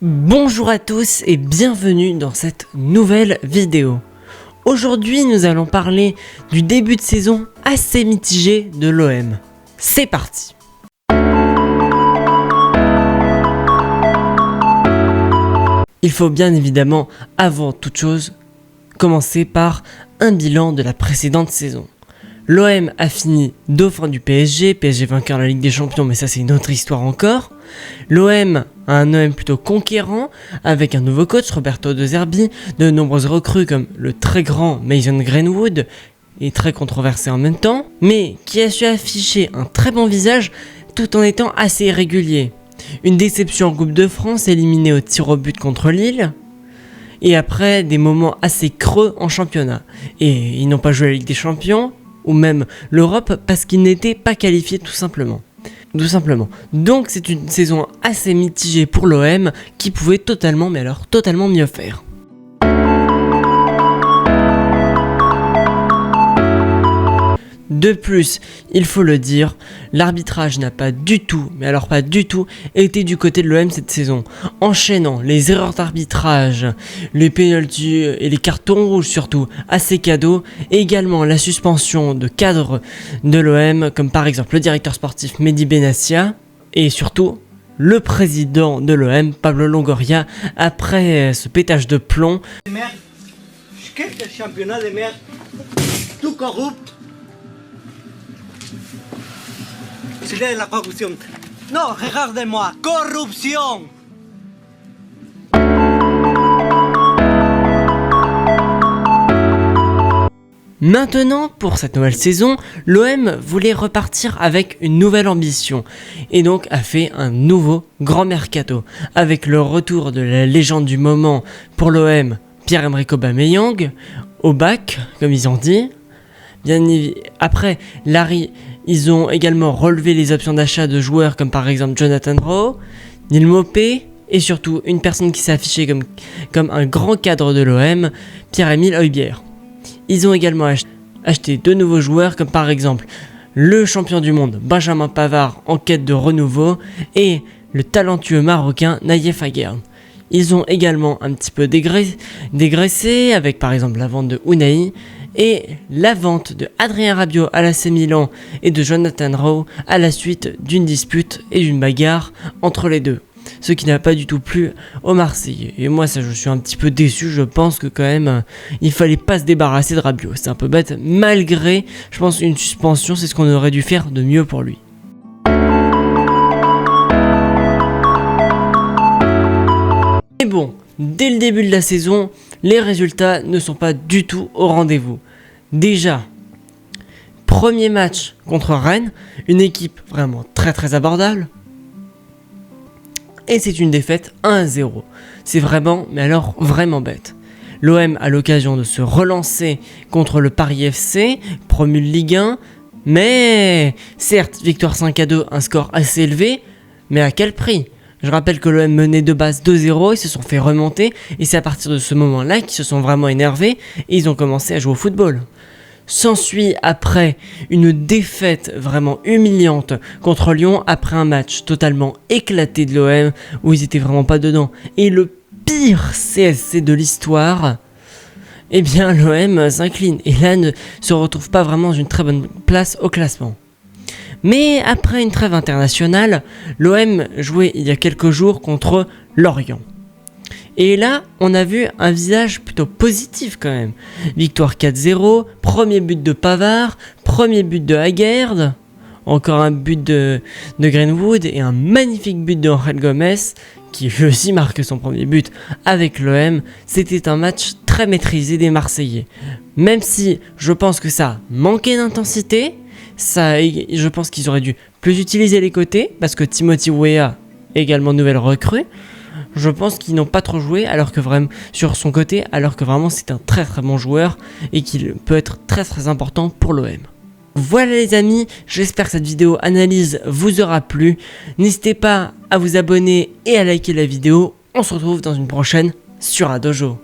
Bonjour à tous et bienvenue dans cette nouvelle vidéo. Aujourd'hui nous allons parler du début de saison assez mitigé de l'OM. C'est parti. Il faut bien évidemment, avant toute chose, commencer par un bilan de la précédente saison. L'OM a fini dauphin du PSG vainqueur de la Ligue des Champions, mais ça c'est une autre histoire encore. L'OM a un OM plutôt conquérant, avec un nouveau coach, Roberto De Zerbi, de nombreuses recrues comme le très grand Mason Greenwood, et très controversé en même temps, mais qui a su afficher un très bon visage tout en étant assez irrégulier. Une déception en Coupe de France, éliminée au tir au but contre Lille, et après des moments assez creux en championnat. Et ils n'ont pas joué la Ligue des Champions, ou même l'Europe, parce qu'ils n'étaient pas qualifiés tout simplement. Donc c'est une saison assez mitigée pour l'OM, qui pouvait totalement, mais alors totalement mieux faire. De plus, il faut le dire, l'arbitrage n'a pas du tout, mais alors pas du tout, été du côté de l'OM cette saison. Enchaînant les erreurs d'arbitrage, les pénaltys et les cartons rouges surtout, assez cadeaux, et également la suspension de cadres de l'OM, comme par exemple le directeur sportif Mehdi Benassia, et surtout le président de l'OM, Pablo Longoria, après ce pétage de plomb. Quel championnat de merde, tout corrupte. C'est la corruption. Non, regardez-moi, corruption. Maintenant, pour cette nouvelle saison, l'OM voulait repartir avec une nouvelle ambition et donc a fait un nouveau grand mercato avec le retour de la légende du moment pour l'OM, Pierre-Emerick Aubameyang, au bac, comme ils ont dit. Après, ils ont également relevé les options d'achat de joueurs comme par exemple Jonathan Rowe, Neal Maupay et surtout une personne qui s'est affichée comme un grand cadre de l'OM, Pierre-Emile Højbjerg. Ils ont également acheté deux nouveaux joueurs comme par exemple le champion du monde Benjamin Pavard en quête de renouveau et le talentueux marocain Nayef Aguerd. Ils ont également un petit peu dégraissé avec par exemple la vente de Unai et la vente de Adrien Rabiot à l'AC Milan et de Jonathan Rowe à la suite d'une dispute et d'une bagarre entre les deux. Ce qui n'a pas du tout plu aux Marseillais. Et moi ça je suis un petit peu déçu, je pense que quand même il fallait pas se débarrasser de Rabiot. C'est un peu bête, malgré je pense une suspension, c'est ce qu'on aurait dû faire de mieux pour lui. Mais bon, dès le début de la saison, les résultats ne sont pas du tout au rendez-vous. Déjà, premier match contre Rennes, une équipe vraiment très abordable. Et c'est une défaite 1-0. C'est vraiment, mais alors vraiment bête. L'OM a l'occasion de se relancer contre le Paris FC, promu de Ligue 1. Mais certes, victoire 5-2, un score assez élevé, mais à quel prix ? Je rappelle que l'OM menait de base 2-0, ils se sont fait remonter, et c'est à partir de ce moment-là qu'ils se sont vraiment énervés, et ils ont commencé à jouer au football. S'ensuit après une défaite vraiment humiliante contre Lyon après un match totalement éclaté de l'OM, où ils étaient vraiment pas dedans. Et le pire CSC de l'histoire, eh bien l'OM s'incline, et là ne se retrouve pas vraiment dans une très bonne place au classement. Mais après une trêve internationale, l'OM jouait il y a quelques jours contre Lorient. Et là, on a vu un visage plutôt positif quand même. Victoire 4-0, premier but de Pavard, premier but de Aguerd, encore un but de Greenwood et un magnifique but de Angel Gomez, qui lui aussi marque son premier but avec l'OM. C'était un match très maîtrisé des Marseillais. Même si je pense que ça manquait d'intensité, je pense qu'ils auraient dû plus utiliser les côtés, parce que Timothy Weah, également nouvelle recrue, je pense qu'ils n'ont pas trop joué alors que vraiment sur son côté, alors que vraiment c'est un très bon joueur et qu'il peut être très important pour l'OM. Voilà les amis, j'espère que cette vidéo analyse vous aura plu. N'hésitez pas à vous abonner et à liker la vidéo. On se retrouve dans une prochaine sur Adojo.